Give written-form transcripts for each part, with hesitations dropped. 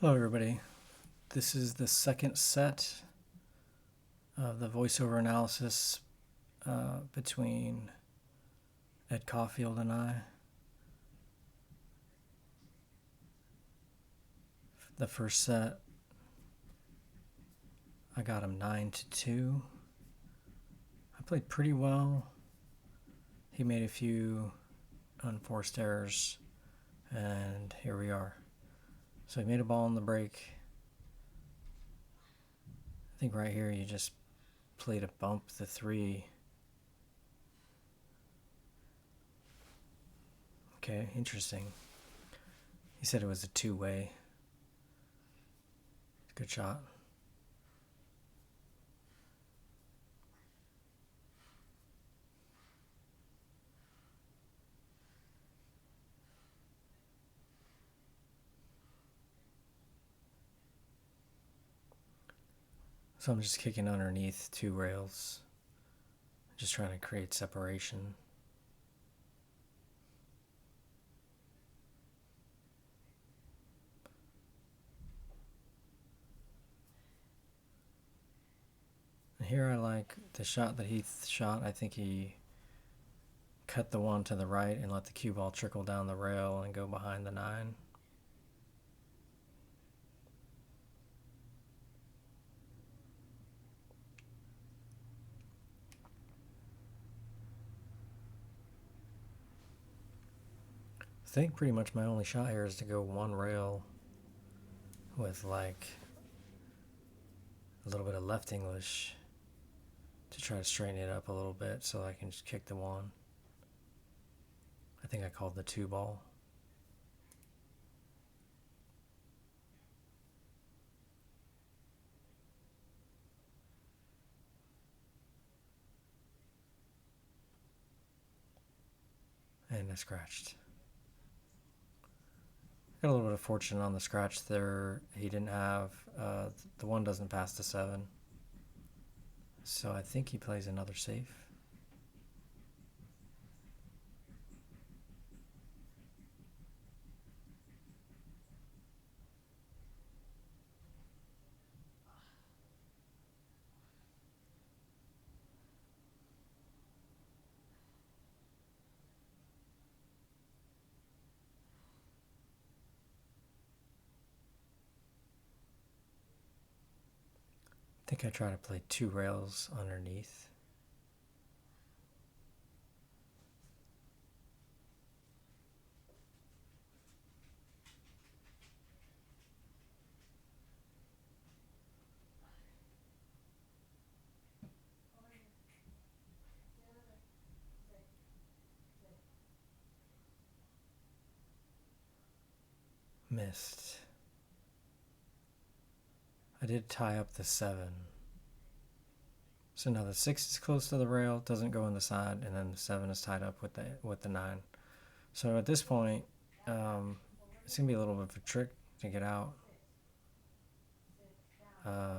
Hello, everybody. This is the second set of the voiceover analysis between Ed Caulfield and I. The first set, I got him 9-2. I played pretty well. He made a few unforced errors, and here we are. So he made a ball in the break. I think right here you just play to bump the 3. Okay, interesting. He said it was a 2-way. Good shot. So I'm just kicking underneath 2 rails, just trying to create separation. And here I like the shot that he shot. I think he cut the one to the right and let the cue ball trickle down the rail and go behind the 9. I think pretty much my only shot here is to go 1 rail with like a little bit of left English to try to straighten it up a little bit so I can just kick the 1. I think I called the 2 ball. And I scratched. Got a little bit of fortune on the scratch there. He didn't have, the 1 doesn't pass the 7. So I think he plays another safe. I think I try to play 2 rails underneath. Missed. I did tie up the 7. So now the 6 is close to the rail, doesn't go in the side, and then the 7 is tied up with the 9. So at this point, it's gonna be a little bit of a trick to get out. I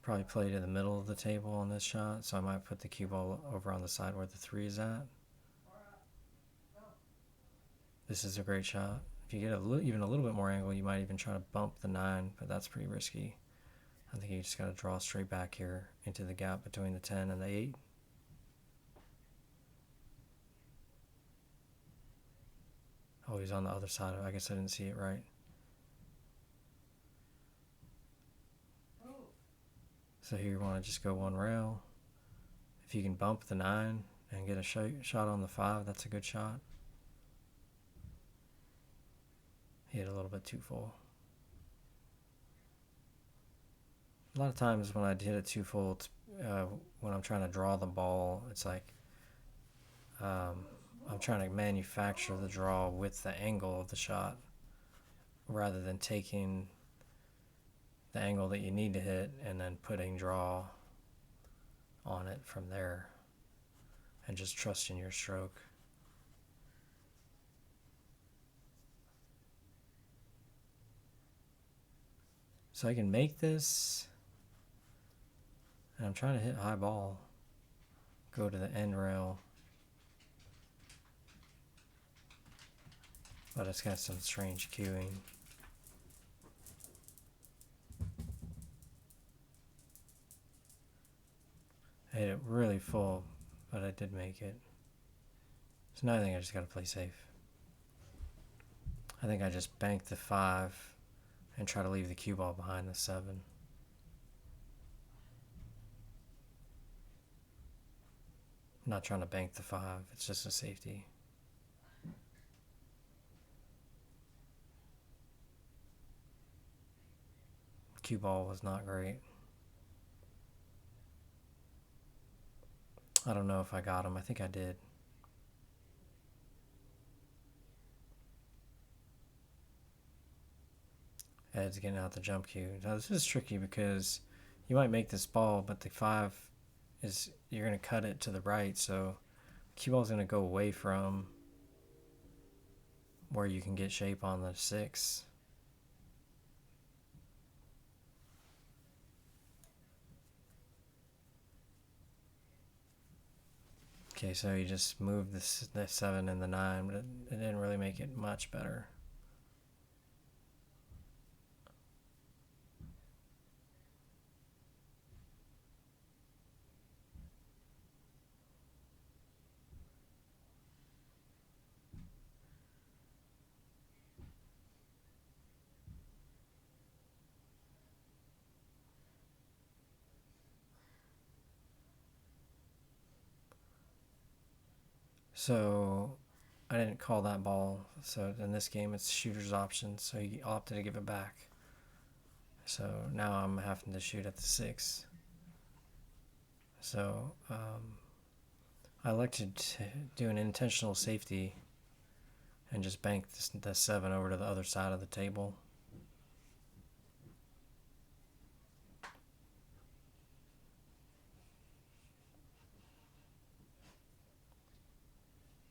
probably play to the middle of the table on this shot, so I might put the cue ball over on the side where the 3 is at. This is a great shot. If you get even a little bit more angle, you might even try to bump the 9, but that's pretty risky. I think you just got to draw straight back here into the gap between the 10 and the 8. Oh, he's on the other side. I guess I didn't see it right. So here you want to just go 1 rail. If you can bump the 9 and get a shot on the 5, that's a good shot. He hit a little bit too full. A lot of times when I hit it too full, it's, when I'm trying to draw the ball, it's like I'm trying to manufacture the draw with the angle of the shot rather than taking the angle that you need to hit and then putting draw on it from there and just trusting your stroke. So I can make this, and I'm trying to hit high ball, go to the end rail, but it's got some strange cueing. I hit it really full, but I did make it. So now I think I just gotta play safe. I think I just bank the 5 and try to leave the cue ball behind the 7. I'm not trying to bank the 5, it's just a safety. Cue ball was not great. I don't know if I got him. I think I did. Ed's getting out the jump cue. Now this is tricky because you might make this ball, but the 5 is, you're going to cut it to the right, so cue ball is going to go away from where you can get shape on the 6. Okay, so you just moved the 7 and the 9, but it didn't really make it much better. So I didn't call that ball. So in this game, it's shooter's option. So he opted to give it back. So now I'm having to shoot at the 6. So I elected to do an intentional safety and just bank the 7 over to the other side of the table.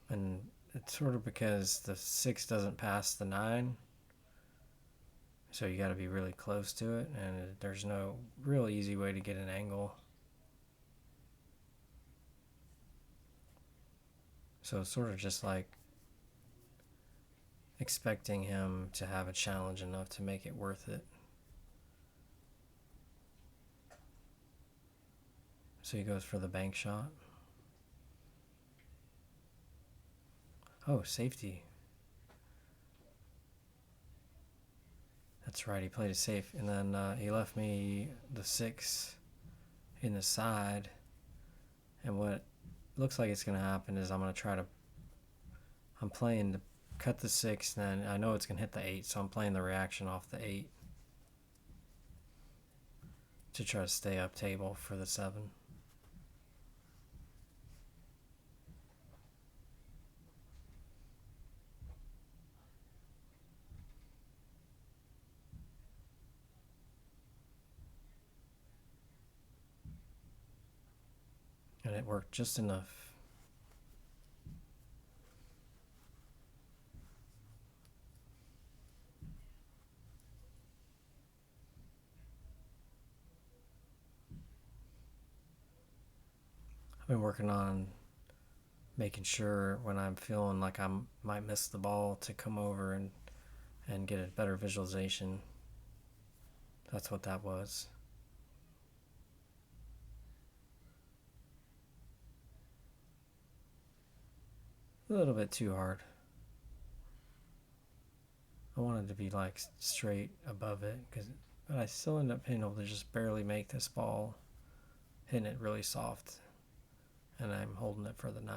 And it's sort of because the 6 doesn't pass the 9, so you got to be really close to it, and there's no real easy way to get an angle. So it's sort of just like expecting him to have a challenge enough to make it worth it. So he goes for the bank shot. Oh, safety. That's right, he played it safe. And then he left me the 6 in the side. And what looks like it's going to happen is I'm playing to cut the 6, then I know it's going to hit the 8, so I'm playing the reaction off the 8 to try to stay up table for the 7. And it worked just enough. I've been working on making sure when I'm feeling like I might miss the ball to come over and get a better visualization. That's what that was. A little bit too hard. I wanted to be like straight above it, but I still end up being able to just barely make this ball, hitting it really soft, and I'm holding it for the 9.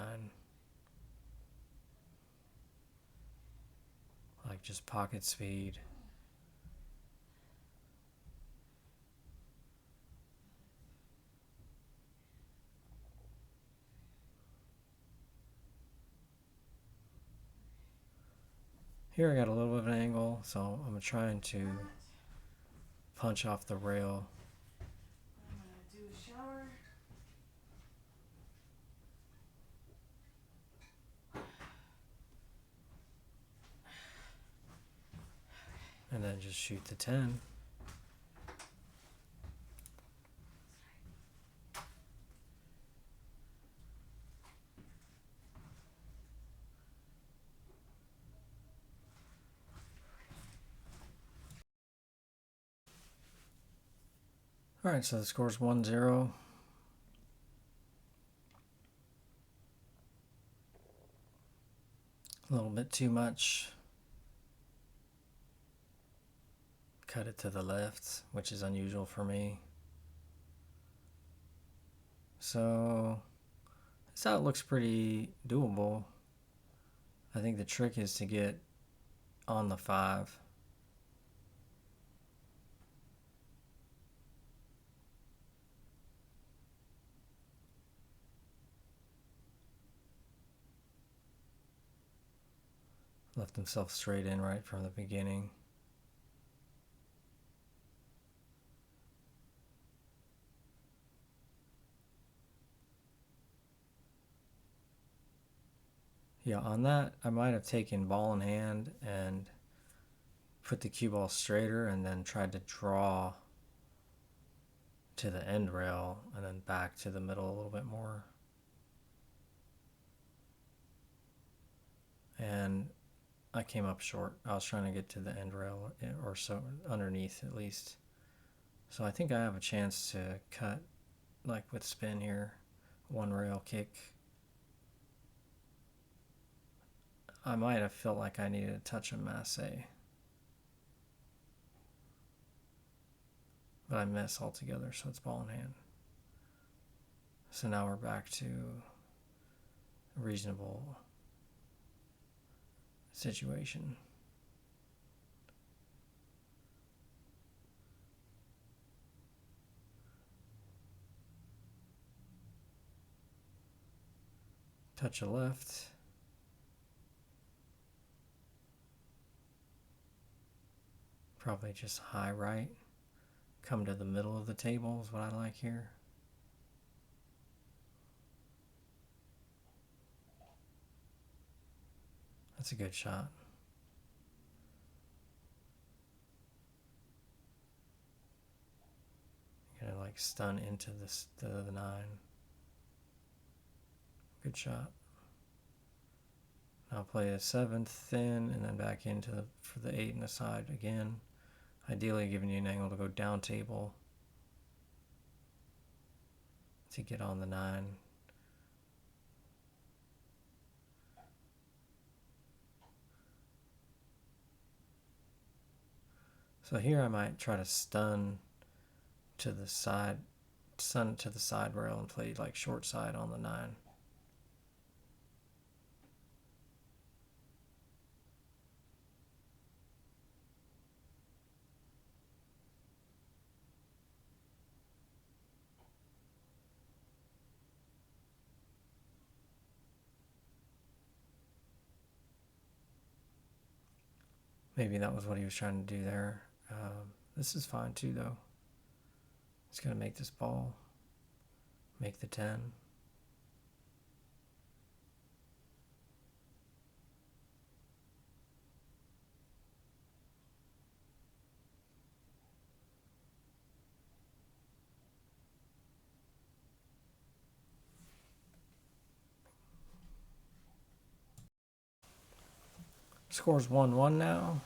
Like just pocket speed. Here I got a little bit of an angle, so I'm trying to punch off the rail. I'm gonna do a shower. And then just shoot the 10. Alright, so the score's 1-0. A little bit too much. Cut it to the left, which is unusual for me. So this out looks pretty doable. I think the trick is to get on the 5. Left himself straight in right from the beginning. Yeah, on that, I might have taken ball in hand and put the cue ball straighter and then tried to draw to the end rail and then back to the middle a little bit more. And I came up short. I was trying to get to the end rail or so underneath at least. So I think I have a chance to cut like with spin here. One rail kick. I might have felt like I needed a touch of masse. But I miss altogether, so it's ball in hand. So now we're back to a reasonable situation. Touch of left. Probably just high right. Come to the middle of the table is what I like here. That's a good shot. You're gonna like stun into the 9. Good shot. Now play a 7th thin and then back into for the 8 in the side again. Ideally giving you an angle to go down table to get on the 9. So here I might try to stun to the side rail and play like short side on the 9. Maybe that was what he was trying to do there. This is fine too, though. It's going to make this ball, make the 10. Score's 1-1 now.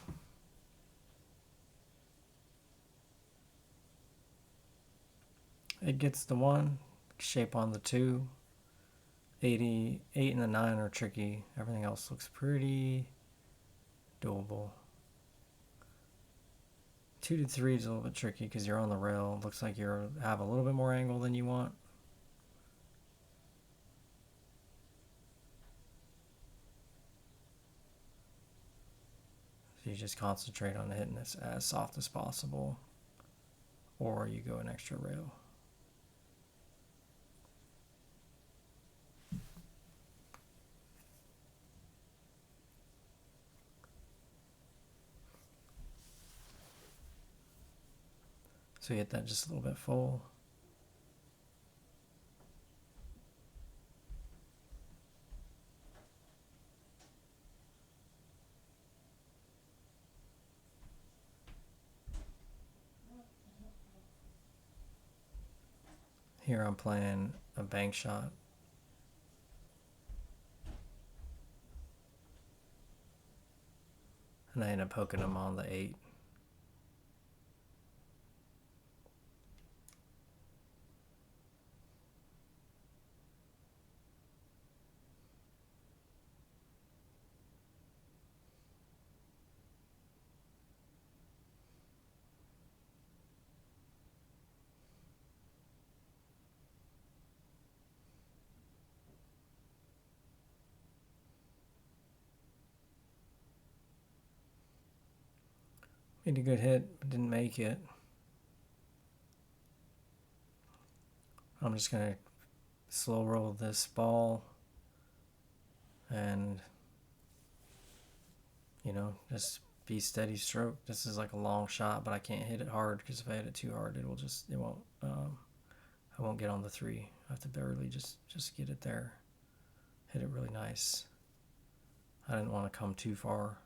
It gets the 1, shape on the 2. 8 and the 9 are tricky. Everything else looks pretty doable. 2 to 3 is a little bit tricky because you're on the rail. Looks like you have a little bit more angle than you want. So you just concentrate on hitting this as soft as possible, or you go an extra rail. So you hit that just a little bit full. Here I'm playing a bank shot. And I end up hooking him on the 8. Made a good hit, but didn't make it. I'm just going to slow roll this ball and, just be steady stroke. This is like a long shot, but I can't hit it hard because if I hit it too hard, I won't get on the 3. I have to barely just get it there. Hit it really nice. I didn't want to come too far.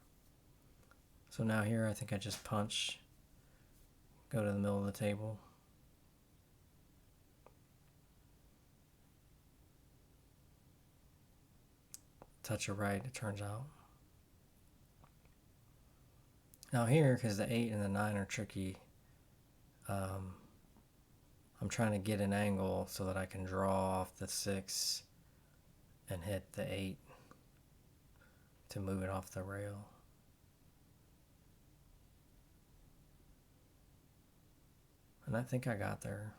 So now here I think I just punch, go to the middle of the table. Touch of right, it turns out. Now here, because the 8 and the 9 are tricky, I'm trying to get an angle so that I can draw off the 6 and hit the 8 to move it off the rail. And I think I got there.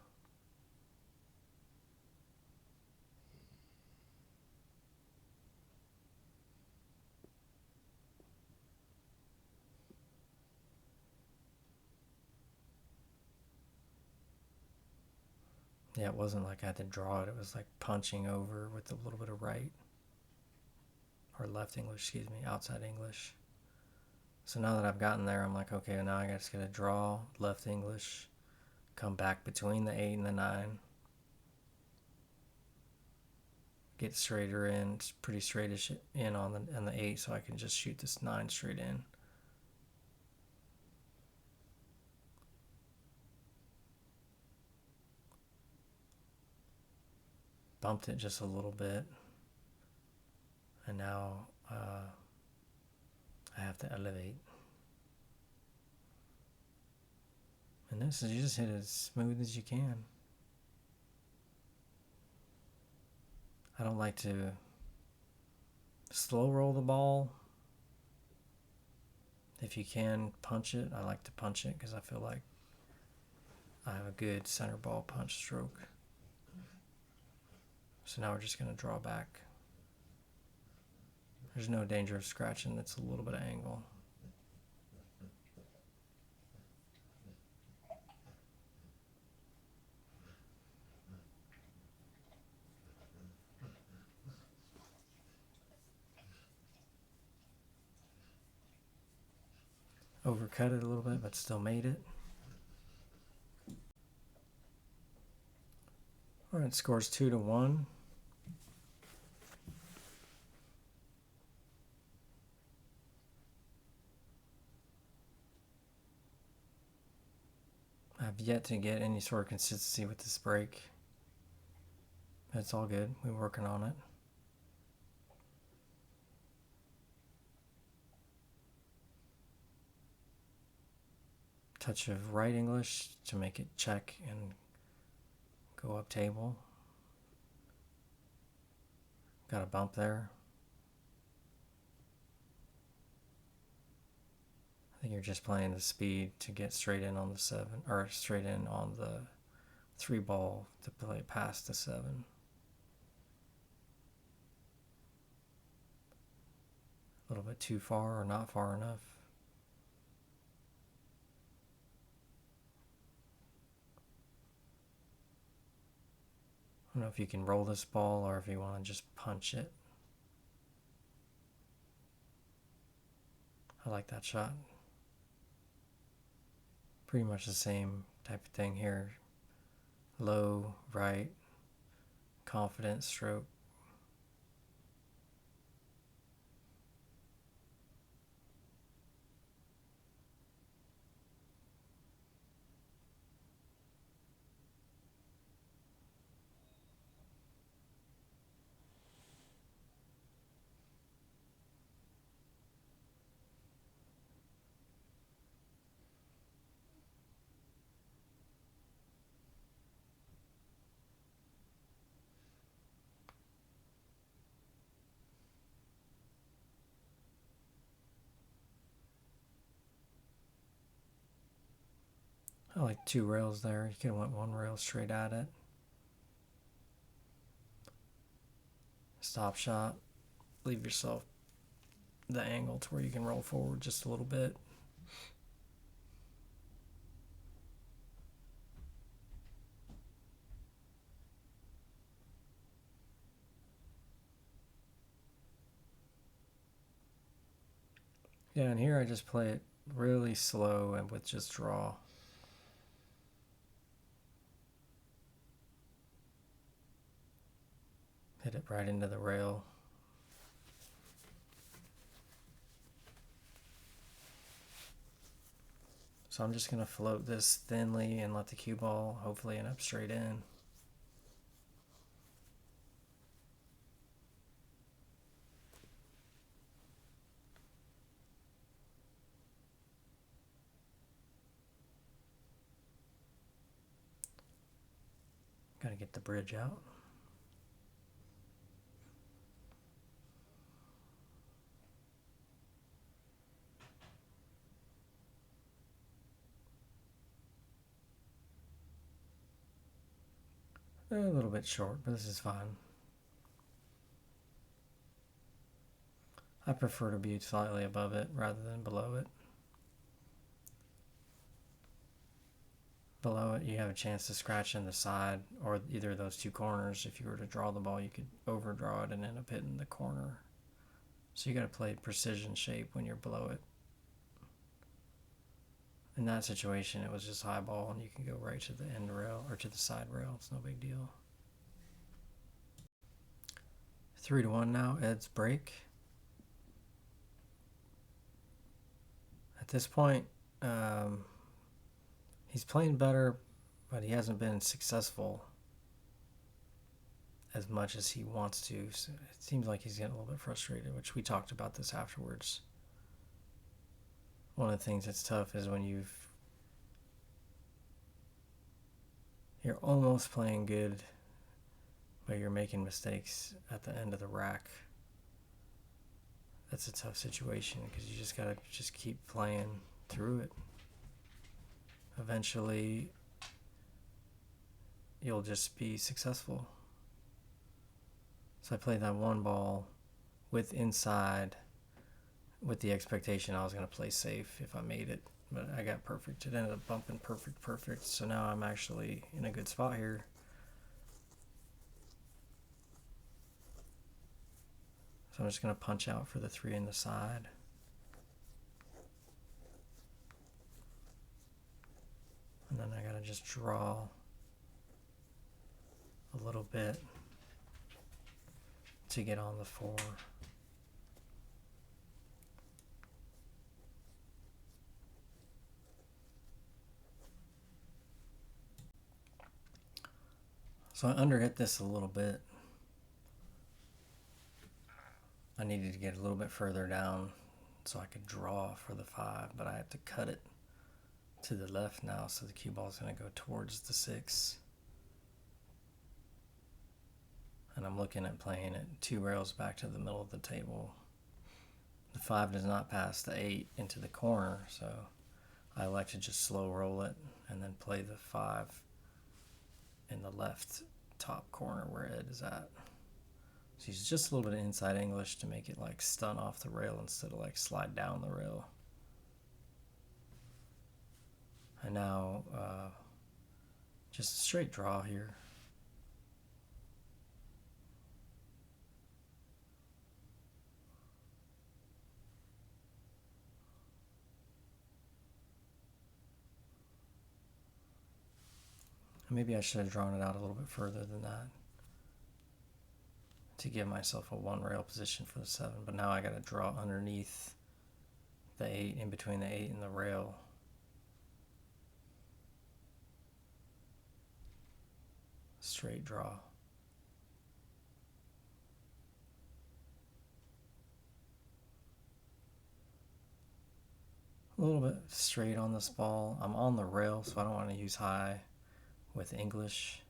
Yeah, it wasn't like I had to draw it. It was like punching over with a little bit of right. Or left English, excuse me, outside English. So now that I've gotten there, I'm like, okay, now I just got to draw left English, come back between the 8 and the 9, get straighter in, it's pretty straightish in on the 8, so I can just shoot this 9 straight in. Bumped it just a little bit, and now I have to elevate. And this is, you just hit it as smooth as you can. I don't like to slow roll the ball. If you can punch it, I like to punch it because I feel like I have a good center ball punch stroke. So now we're just going to draw back. There's no danger of scratching, it's a little bit of angle. Overcut it a little bit, but still made it. All right, scores 2-1. I've yet to get any sort of consistency with this break. It's all good. We're working on it. Touch of right English to make it check and go up table. Got a bump there. I think you're just playing the speed to get straight in on the 7, or straight in on the 3 ball to play past the 7. A little bit too far or not far enough. I don't know if you can roll this ball or if you want to just punch it. I like that shot. Pretty much the same type of thing here. Low, right, confident stroke. I like 2 rails there. You could have went 1 rail straight at it. Stop shot. Leave yourself the angle to where you can roll forward just a little bit. Yeah, and here I just play it really slow and with just draw. Hit it right into the rail. So I'm just going to float this thinly and let the cue ball hopefully end up straight in. Got to get the bridge out. A little bit short, but this is fine. I prefer to be slightly above it rather than below it. Below it, you have a chance to scratch in the side or either of those two corners. If you were to draw the ball, you could overdraw it and end up hitting the corner. So you got to play precision shape when you're below it. In that situation, it was just high ball, and you can go right to the end rail or to the side rail. It's no big deal. 3-1 now. Ed's break. At this point, he's playing better, but he hasn't been successful as much as he wants to. So it seems like he's getting a little bit frustrated, which we talked about this afterwards. One of the things that's tough is when you're almost playing good, but you're making mistakes at the end of the rack. That's a tough situation because you just gotta keep playing through it. Eventually, you'll just be successful. So I played that one ball with inside with the expectation I was going to play safe if I made it. But I got perfect. It ended up bumping perfect. So now I'm actually in a good spot here. So I'm just going to punch out for the 3 in the side. And then I got to just draw a little bit to get on the 4. So I underhit this a little bit. I needed to get a little bit further down so I could draw for the 5, but I have to cut it to the left now, so the cue ball is going to go towards the 6. And I'm looking at playing it 2 rails back to the middle of the table. The 5 does not pass the 8 into the corner, so I like to just slow roll it and then play the 5 in the left top corner where Ed is at. So he's just a little bit of inside English to make it like stun off the rail instead of like slide down the rail. And now just a straight draw here. Maybe I should have drawn it out a little bit further than that to give myself a 1 rail position for the 7, but now I got to draw underneath the 8, in between the 8 and the rail. Straight draw. A little bit straight on this ball. I'm on the rail, so I don't want to use high with English.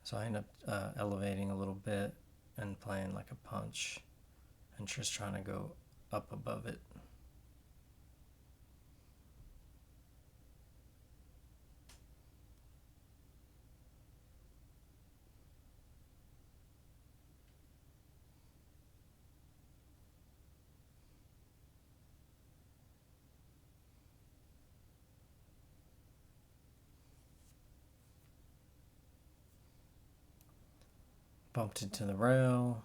So I end up elevating a little bit and playing like a punch and just trying to go up above it. Bumped into the rail.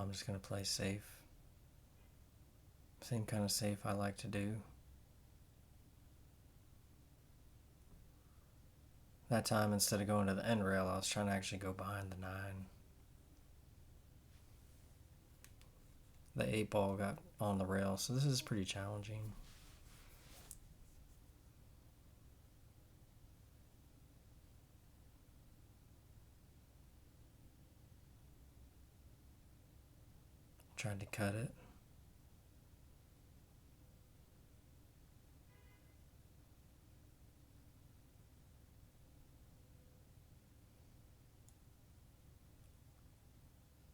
I'm just going to play safe. Same kind of safe I like to do. That time, instead of going to the end rail, I was trying to actually go behind the 9. The 8 ball got on the rail, so this is pretty challenging. Tried to cut it.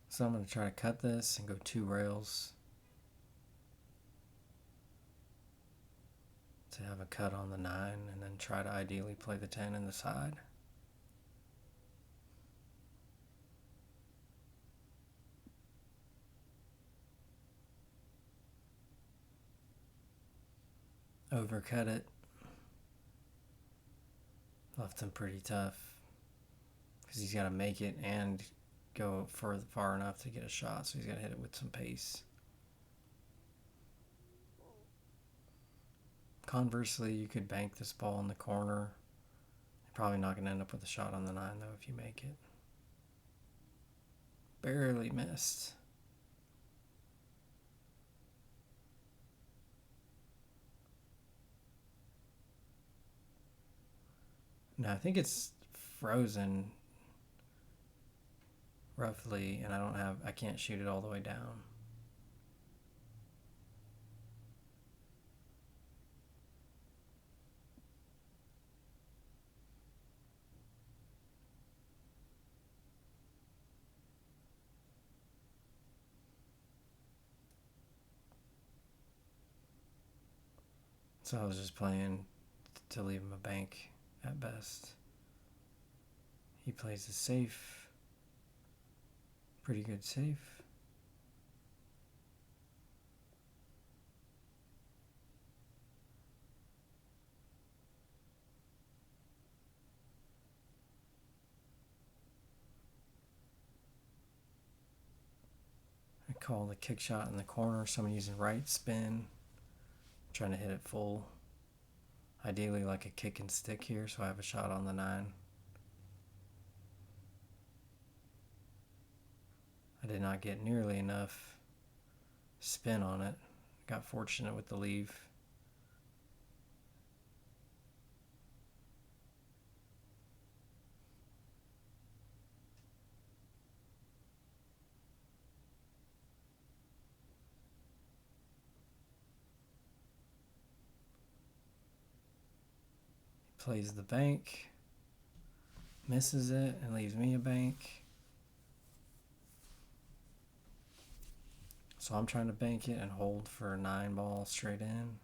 So I'm going to try to cut this and go 2 rails to have a cut on the 9, and then try to ideally play the 10 in the side. Overcut it. Left him pretty tough because he's got to make it and go far enough to get a shot, so he's got to hit it with some pace. Conversely, you could bank this ball in the corner. You're probably not going to end up with a shot on the 9 though if you make it. Barely missed. No, I think it's frozen roughly, and I can't shoot it all the way down. So I was just playing to leave him a bank at best. He plays a safe. Pretty good safe. I call the kick shot in the corner, so I'm using right spin. Trying to hit it full. Ideally like a kick and stick here, so I have a shot on the 9. I did not get nearly enough spin on it. Got fortunate with the leave. Plays the bank, misses it, and leaves me a bank. So I'm trying to bank it and hold for a 9 ball straight in.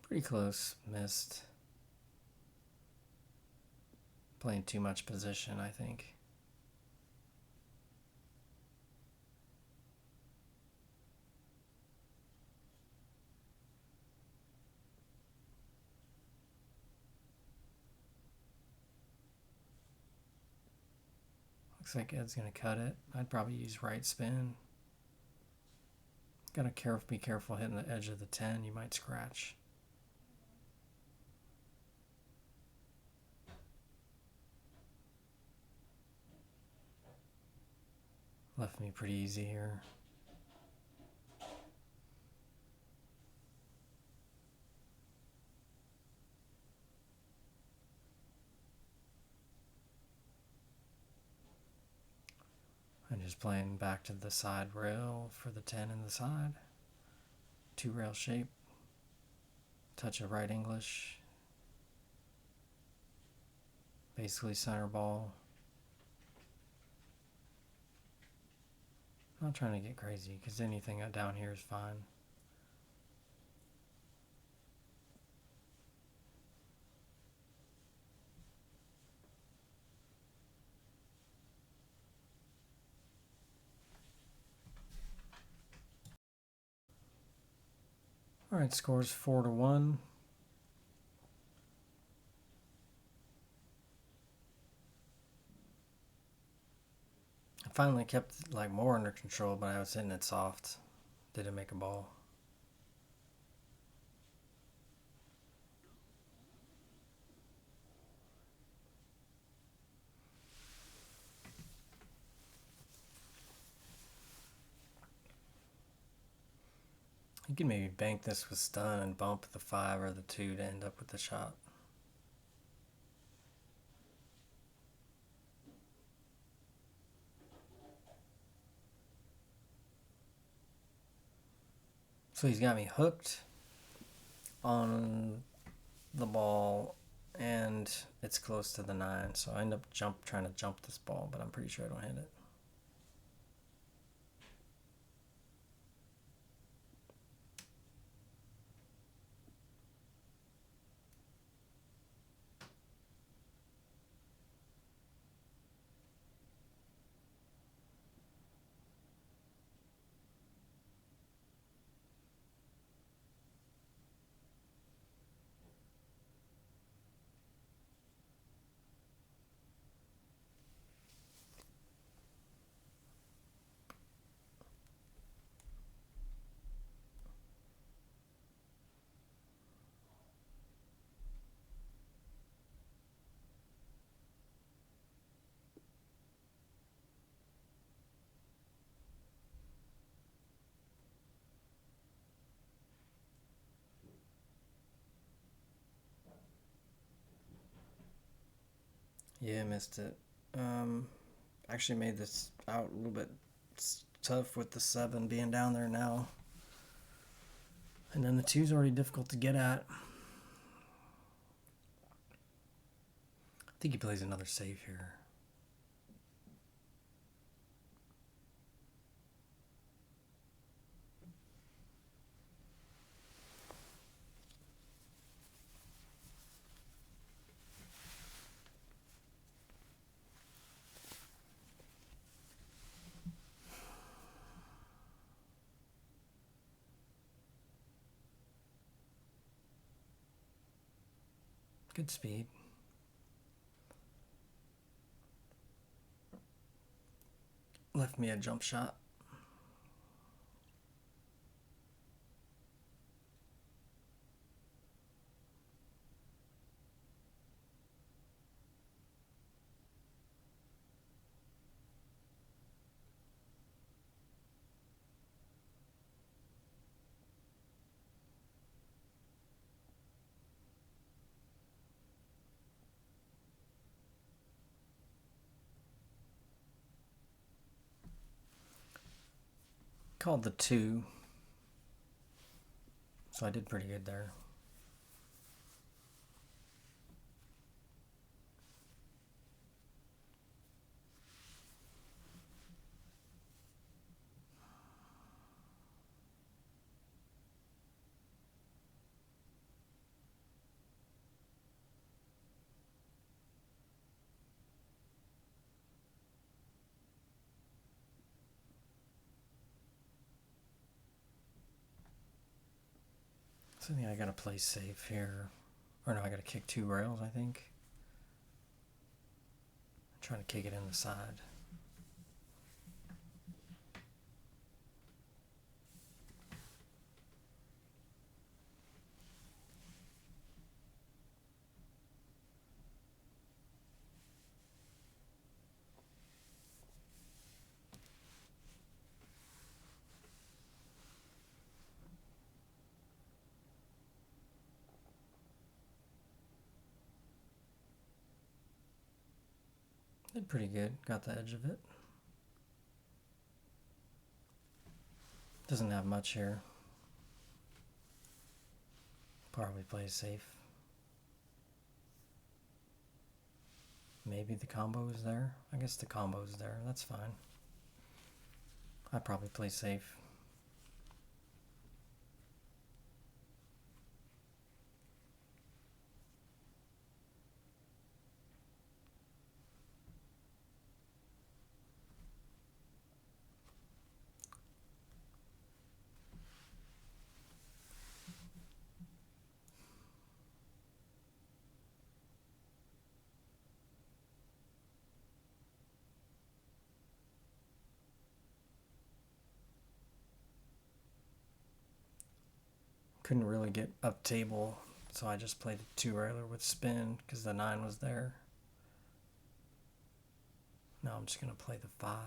Pretty close, missed. Playing too much position, I think. Looks like Ed's going to cut it. I'd probably use right spin. Gotta be careful hitting the edge of the 10. You might scratch. Left me pretty easy here. I'm just playing back to the side rail for the 10 in the side. 2 rail shape. Touch of right English. Basically center ball. Not trying to get crazy because anything down here is fine. Alright, scores 4-1. I finally kept like more under control, but I was hitting it soft. Didn't make a ball. You can maybe bank this with stun and bump the 5 or the 2 to end up with the shot. So he's got me hooked on the ball, and it's close to the 9, so I end up trying to jump this ball, but I'm pretty sure I don't hit it. Yeah, missed it. Actually made this out a little bit tough with the 7 being down there now. And then the 2's already difficult to get at. I think he plays another save here. Good speed. Left me a jump shot. Called the 2. So I did pretty good there. So I think I gotta play safe here. Or no, I gotta kick 2 rails, I think. I'm trying to kick it in the side. Did pretty good. Got the edge of it. Doesn't have much here. Probably plays safe. Maybe the combo is there. I guess the combo is there. That's fine. I probably play safe. Couldn't really get up table, so I just played a 2-railer with spin because the 9 was there. Now I'm just going to play the 5.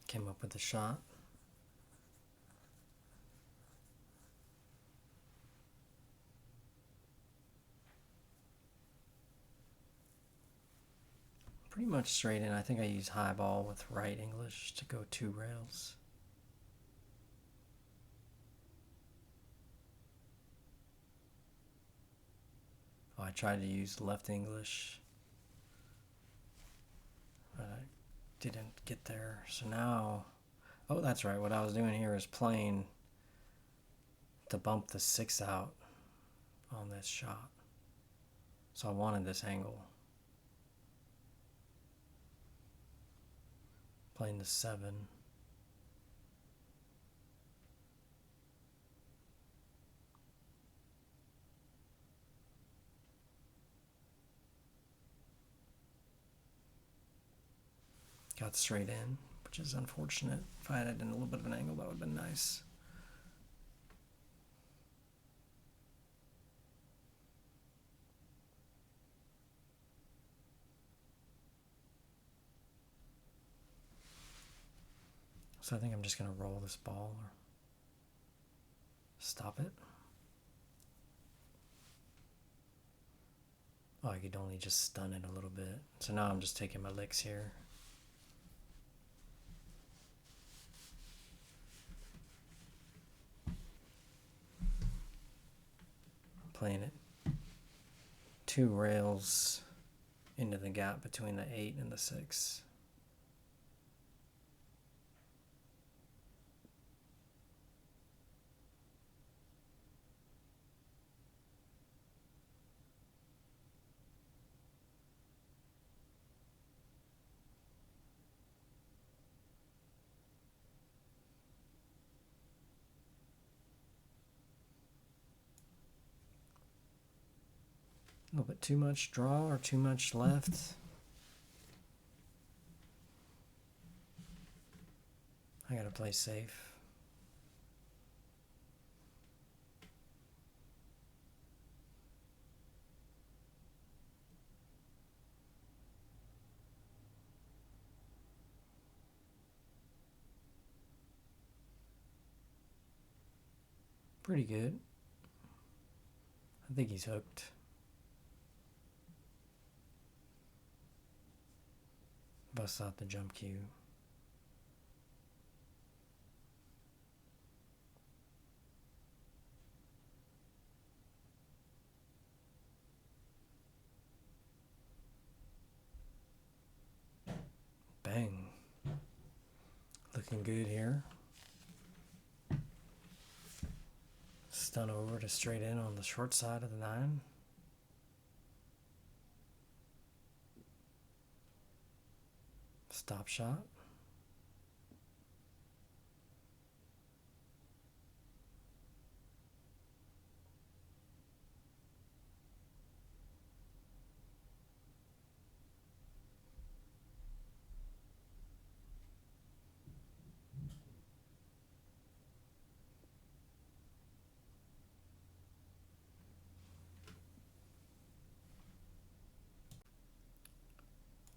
Came up with a shot. Pretty much straight in. I think I use high ball with right English to go 2 rails. Oh, I tried to use left English, but I didn't get there. So now, oh, that's right. What I was doing here is playing to bump the 6 out on this shot. So I wanted this angle. Playing the 7. Got straight in, which is unfortunate. If I had it in a little bit of an angle, that would have been nice. So I think I'm just going to roll this ball or stop it. Oh, I could only just stun it a little bit. So now I'm just taking my licks here. Playing it 2 rails into the gap between the 8 and the 6. A little bit too much draw or too much left. I gotta play safe. Pretty good. I think he's hooked. Bust out the jump cue. Bang. Looking good here. Stun over to straight in on the short side of the 9. Stop shot.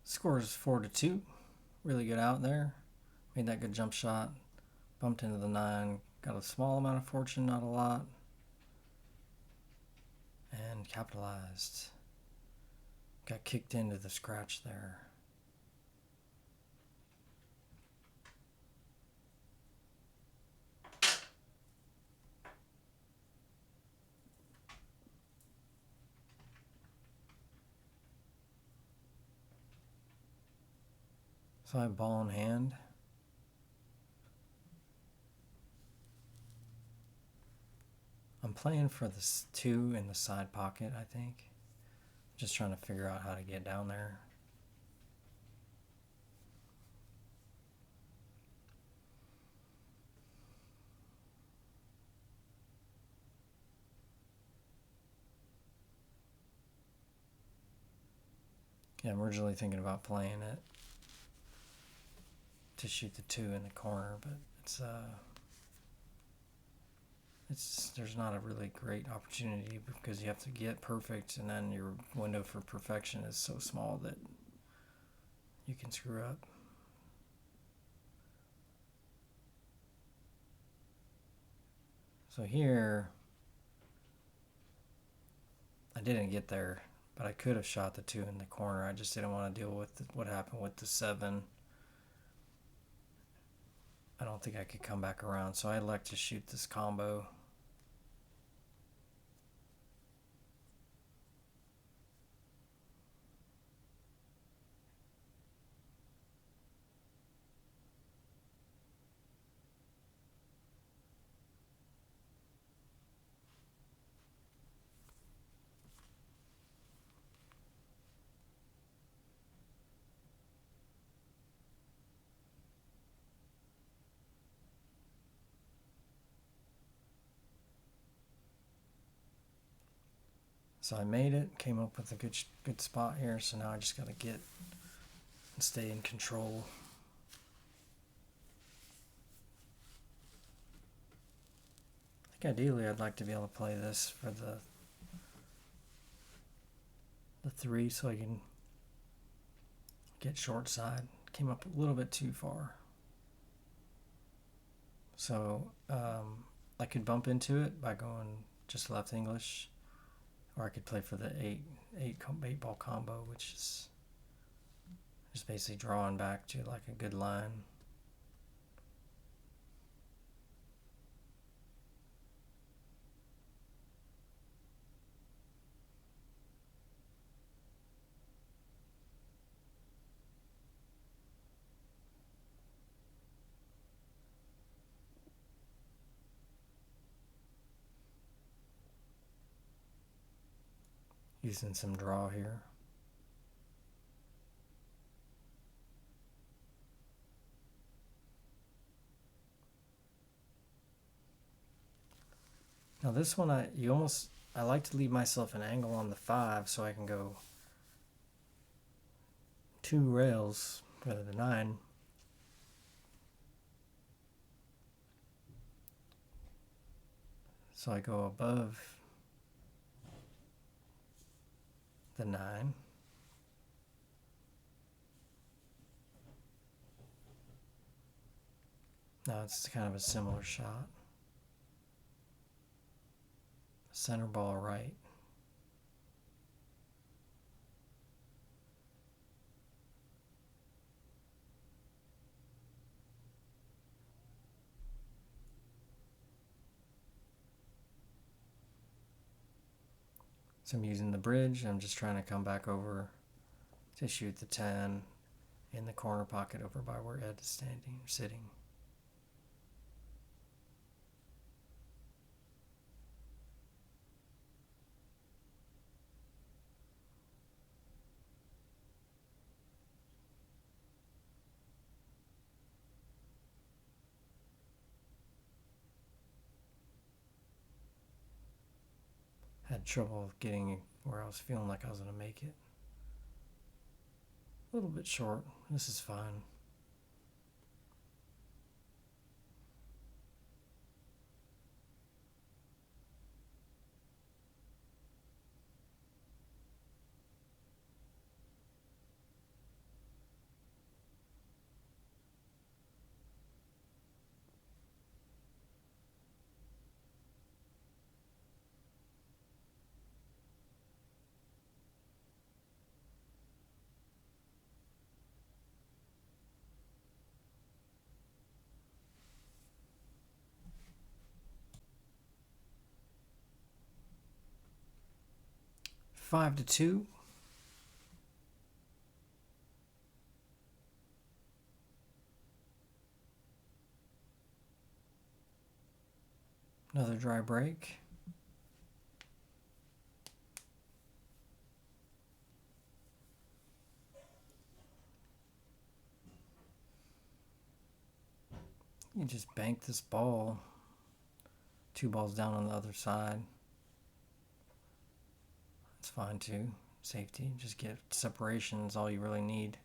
Score is 4-2. Really good out there. Made that good jump shot. Bumped into the 9. Got a small amount of fortune, not a lot. And capitalized. Got kicked into the scratch there. So I have ball in hand. I'm playing for this 2 in the side pocket, I think. Just trying to figure out how to get down there. Yeah, I'm originally thinking about playing it to shoot the 2 in the corner, but there's not a really great opportunity because you have to get perfect, and then your window for perfection is so small that you can screw up. So here, I didn't get there, but I could have shot the 2 in the corner. I just didn't want to deal with what happened with the 7. I don't think I could come back around, so I elect to shoot this combo. So I made it, came up with a good spot here, so now I just got to get and stay in control. I think ideally I'd like to be able to play this for the 3 so I can get short side. Came up a little bit too far. So I could bump into it by going just left English, or I could play for the 8 ball combo, which is just basically drawing back to like a good line. Using some draw here. Now this one, I like to leave myself an angle on the 5 so I can go 2 rails rather than 9. So I go above the 9. Now it's kind of a similar shot. Center ball right. So I'm using the bridge. I'm just trying to come back over to shoot the 10 in the corner pocket over by where Ed is sitting. Had trouble getting where I was feeling like I was going to make it. A little bit short. This is fine. Five to 2. Another dry break. You just bank this ball. 2 balls down on the other side. It's fine too. Safety. Just get separation is all you really need.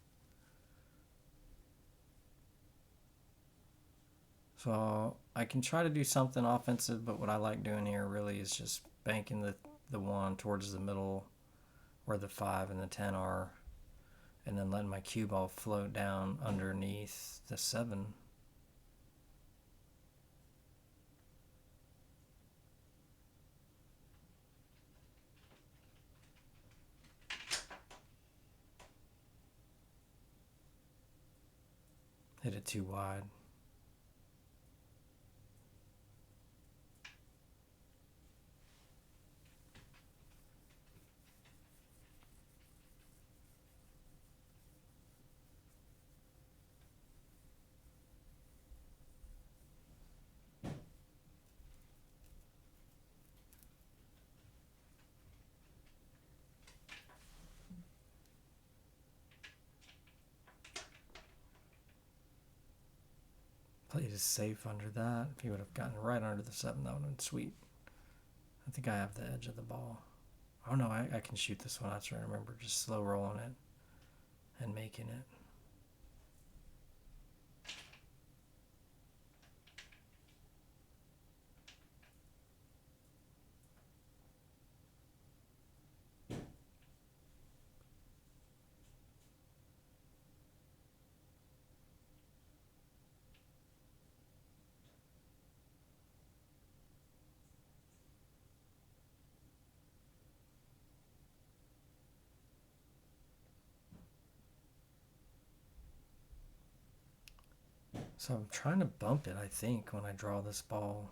So I can try to do something offensive, but what I like doing here really is just banking the 1 towards the middle where the 5 and the 10 are, and then letting my cue ball float down underneath the 7. Hit it too wide. Played it safe under that. If he would have gotten right under the 7, that would have been sweet. I think I have the edge of the ball. Oh no, I can shoot this one. That's right. I remember just slow rolling it and making it. So I'm trying to bump it, I think, when I draw this ball.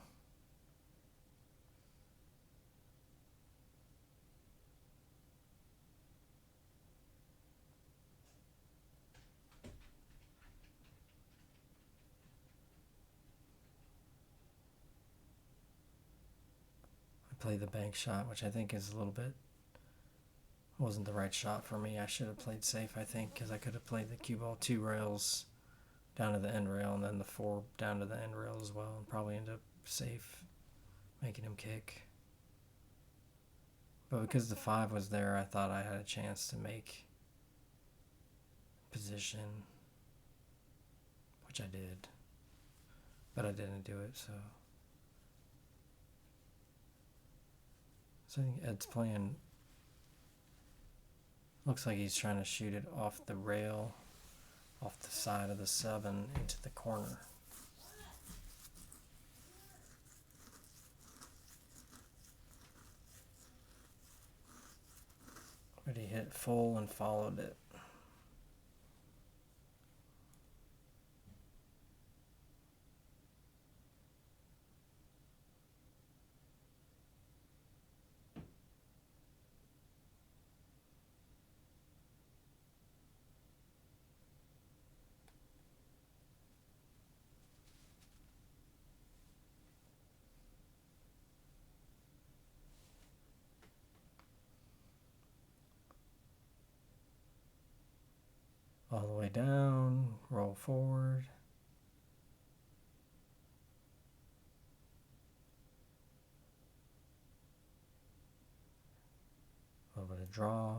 I play the bank shot, which I think is a little bit, wasn't the right shot for me. I should have played safe, I think, because I could have played the cue ball 2 rails down to the end rail and then the 4 down to the end rail as well, and probably end up safe, making him kick. But because the 5 was there, I thought I had a chance to make position, which I did, but I didn't do it. So I think Ed's playing, looks like he's trying to shoot it off the rail, off the side of the 7 into the corner. But he hit full and followed it. All the way down, roll forward. A little bit of draw.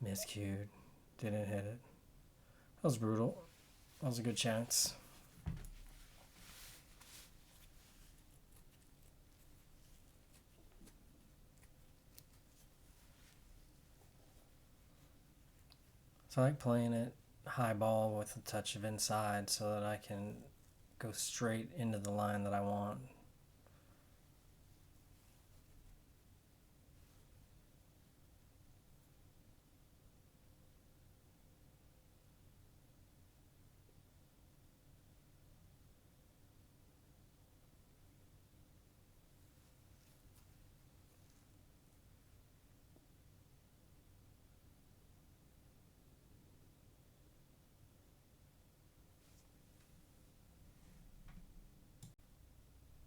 Miscued. Didn't hit it. That was brutal. That was a good chance. So I like playing it high ball with a touch of inside so that I can go straight into the line that I want.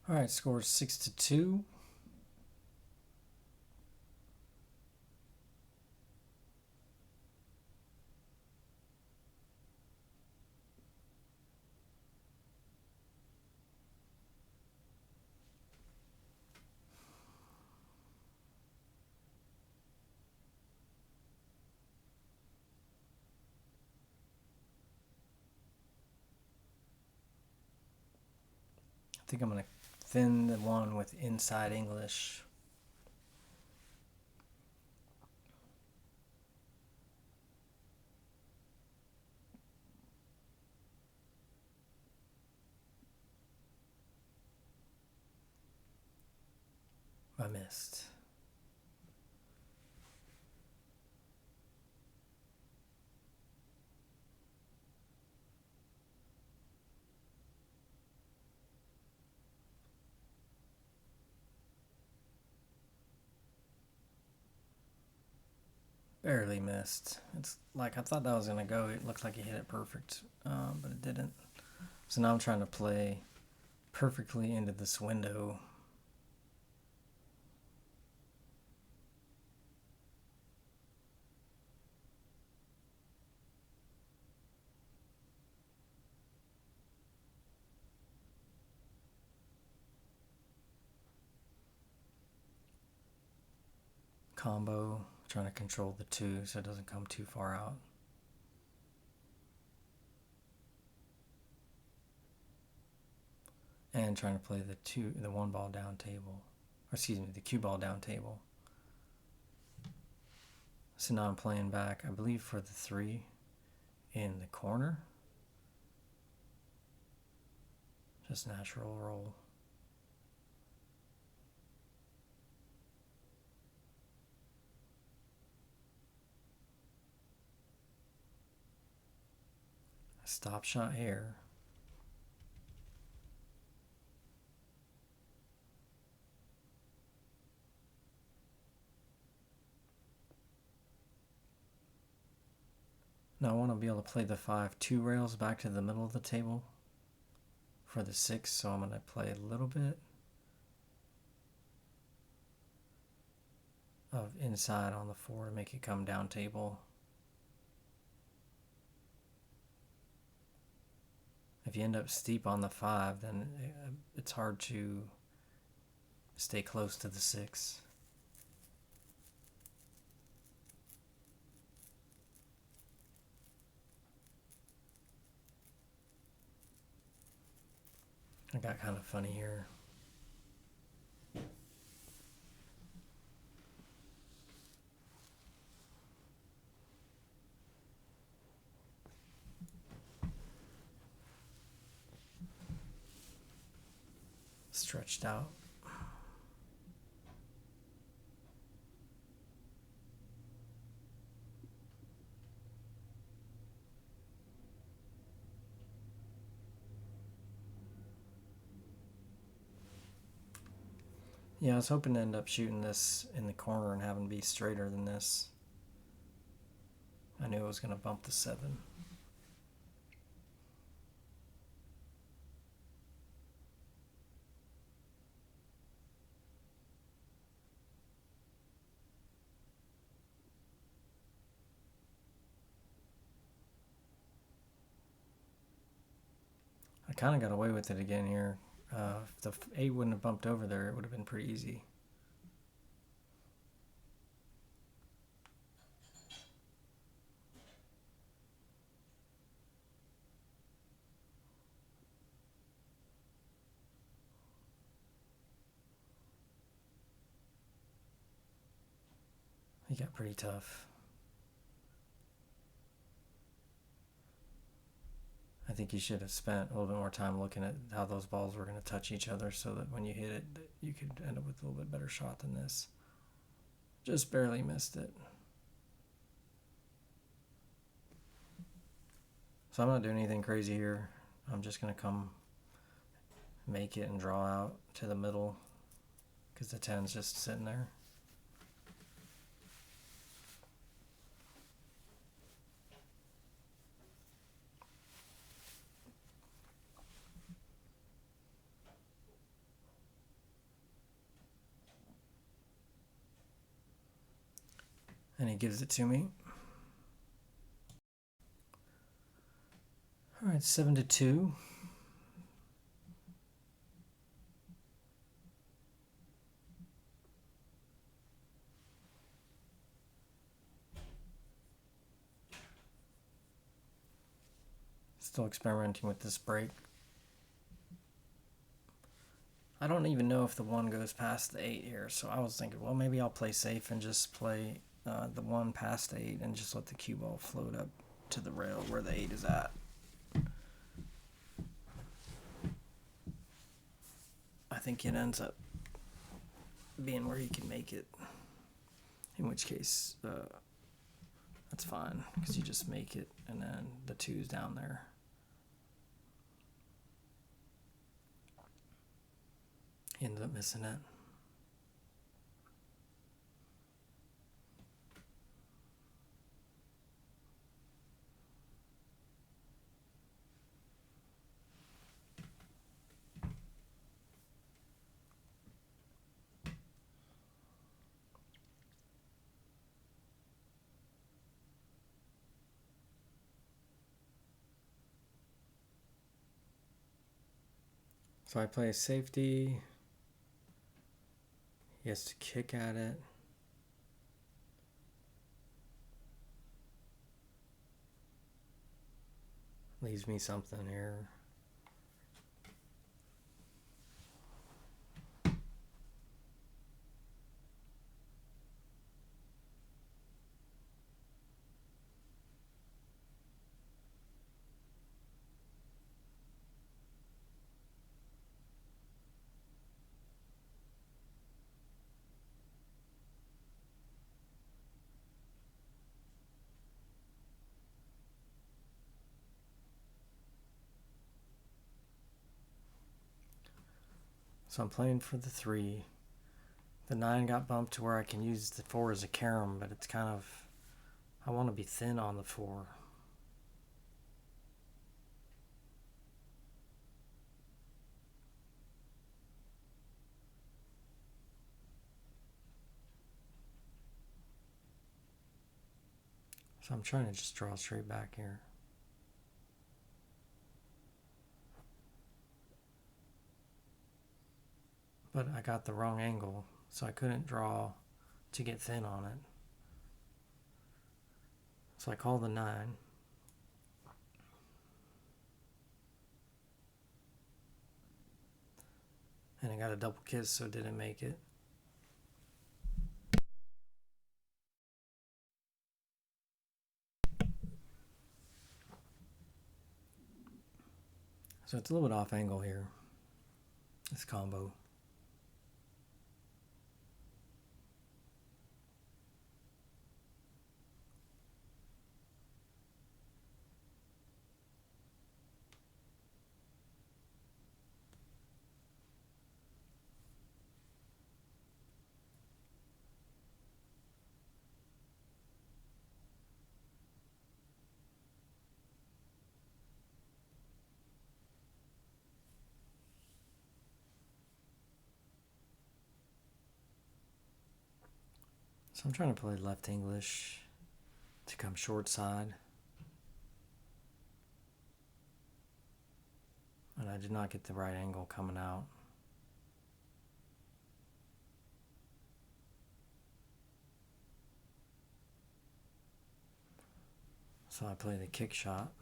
All right, score 6-2. I think I'm going to thin the one with inside English. I missed. Barely missed. It's like I thought that was going to go. It looked like he hit it perfect, but it didn't. So now I'm trying to play perfectly into this window. Combo, trying to control the two so it doesn't come too far out. And trying to play the one ball down table. Or excuse me, the cue ball down table. So now I'm playing back, I believe, for the 3 in the corner. Just natural roll. Stop shot here. Now I want to be able to play the 5 2 rails back to the middle of the table for the 6, so I'm going to play a little bit of inside on the 4 to make it come down table. If you end up steep on the 5, then it's hard to stay close to the 6. I got kind of funny here. Stretched out. Yeah, I was hoping to end up shooting this in the corner and having it be straighter than this. I knew it was going to bump the 7. I kind of got away with it again here. If the 8 wouldn't have bumped over there, it would have been pretty easy. He got pretty tough. I think you should have spent a little bit more time looking at how those balls were going to touch each other so that when you hit it, you could end up with a little bit better shot than this. Just barely missed it. So I'm not doing anything crazy here. I'm just going to come make it and draw out to the middle because the 10's just sitting there. And he gives it to me. All right, 7-2. Still experimenting with this break. I don't even know if the 1 goes past the 8 here, so I was thinking, well, maybe I'll play safe and just play the 1 past the 8 and just let the cue ball float up to the rail where the 8 is at. I think it ends up being where he can make it, in which case that's fine, because you just make it and then the 2's down there. He ended up missing it. So I play safety. He has to kick at it. Leaves me something here. So I'm playing for the 3. The 9 got bumped to where I can use the 4 as a carom, but it's kind of, I want to be thin on the 4. So I'm trying to just draw straight back here. But I got the wrong angle, so I couldn't draw to get thin on it. So I call the 9. And I got a double kiss, so it didn't make it. So it's a little bit off angle here, this combo. So I'm trying to play left English to come short side. And I did not get the right angle coming out. So I play the kick shot.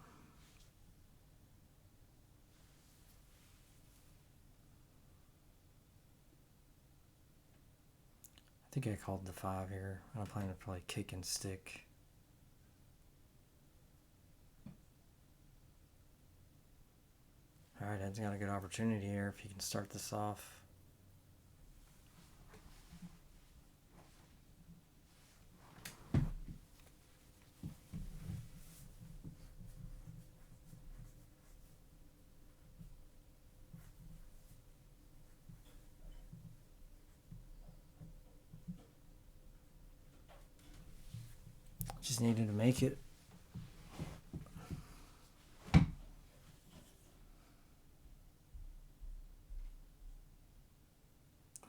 I think I called the 5 here. I'm planning to play kick and stick. Alright, Ed's got a good opportunity here if he can start this off. Just needed to make it.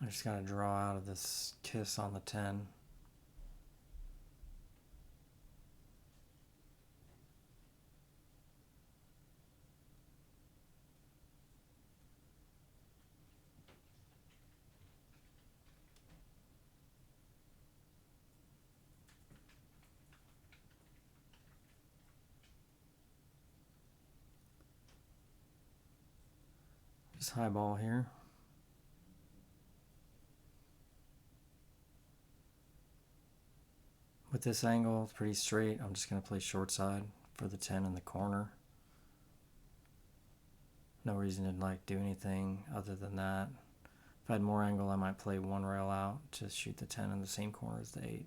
I just got to draw out of this kiss on the 10. Just high ball here. With this angle, it's pretty straight. I'm just going to play short side for the 10 in the corner. No reason to like do anything other than that. If I had more angle, I might play one rail out to shoot the 10 in the same corner as the 8.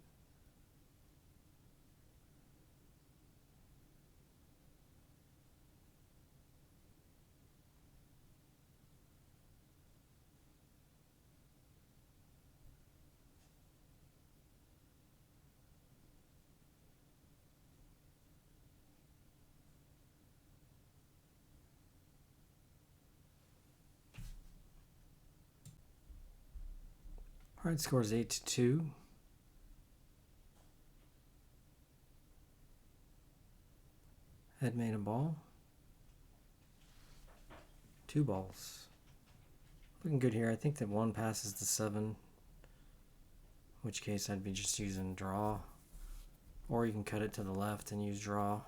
Alright, score is 8-2. Ed made a ball. 2 balls. Looking good here. I think that 1 passes the 7. In which case I'd be just using draw. Or you can cut it to the left and use draw.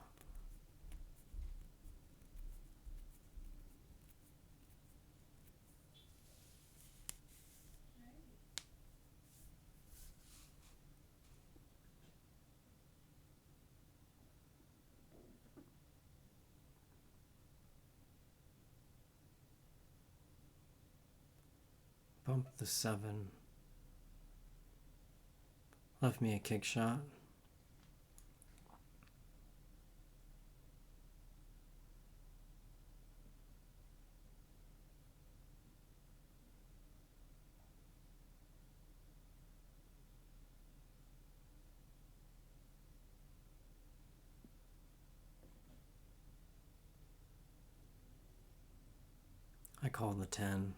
Bump the 7. Left me a kick shot. I called the 10.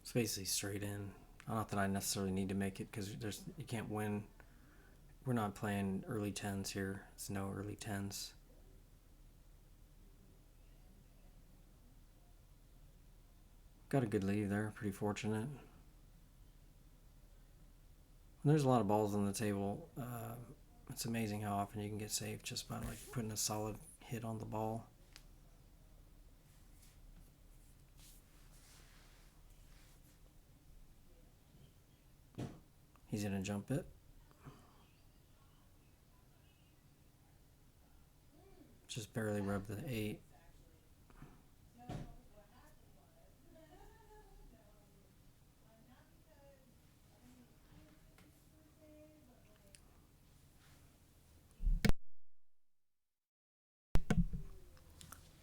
It's basically straight in. Not that I necessarily need to make it because you can't win. We're not playing early 10s here. It's no early 10s. Got a good lead there. Pretty fortunate. There's a lot of balls on the table. It's amazing how often you can get safe just by like putting a solid hit on the ball. He's gonna jump it. Just barely rub the 8.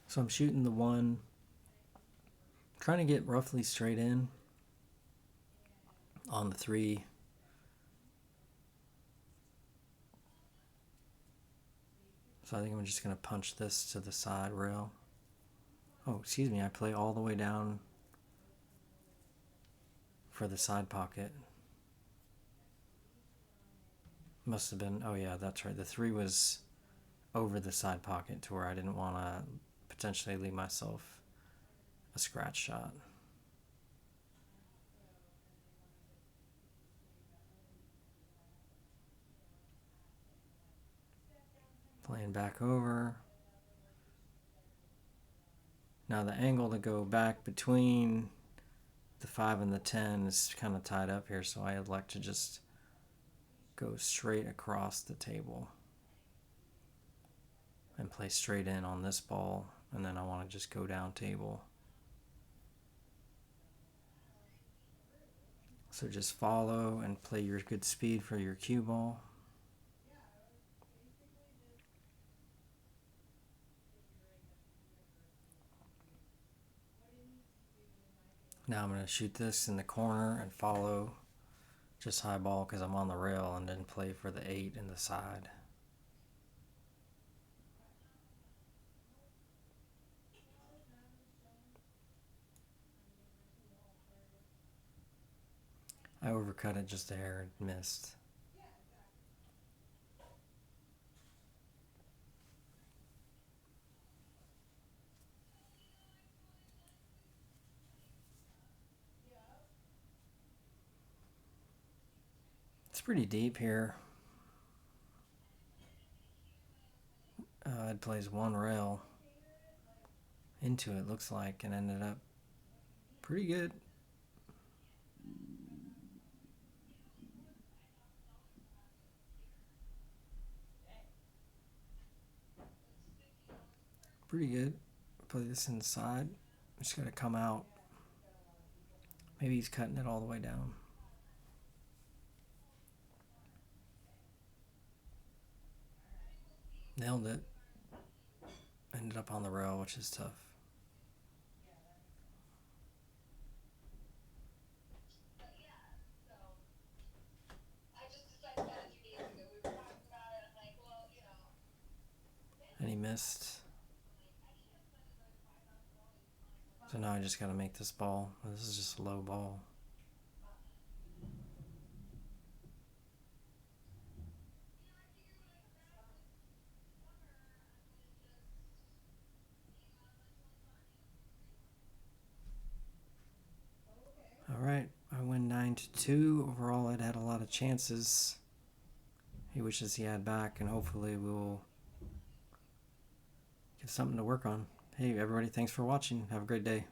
So I'm shooting the 1. Trying to get roughly straight in on the 3. So I think I'm just going to punch this to the side rail. Oh, excuse me, I play all the way down for the side pocket. Must have been, oh yeah, that's right. The 3 was over the side pocket to where I didn't want to potentially leave myself a scratch shot. Playing back over. Now the angle to go back between the 5 and the 10 is kind of tied up here, so I elect to just go straight across the table and play straight in on this ball, and then I want to just go down table. So just follow and play your good speed for your cue ball. Now I'm going to shoot this in the corner and follow just high ball because I'm on the rail, and then play for the 8 in the side. I overcut it just a hair and missed. It's pretty deep here. It plays 1 rail into it, looks like, and ended up Pretty good. Pretty good. Play this inside. Just gotta come out. Maybe he's cutting it all the way down. Nailed it. Ended up on the rail, which is tough. And he missed. So now I just gotta make this ball. This is just a low ball. Alright, I win 9-2. Overall, I'd had a lot of chances. He wishes he had back, and hopefully we'll get something to work on. Hey, everybody, thanks for watching. Have a great day.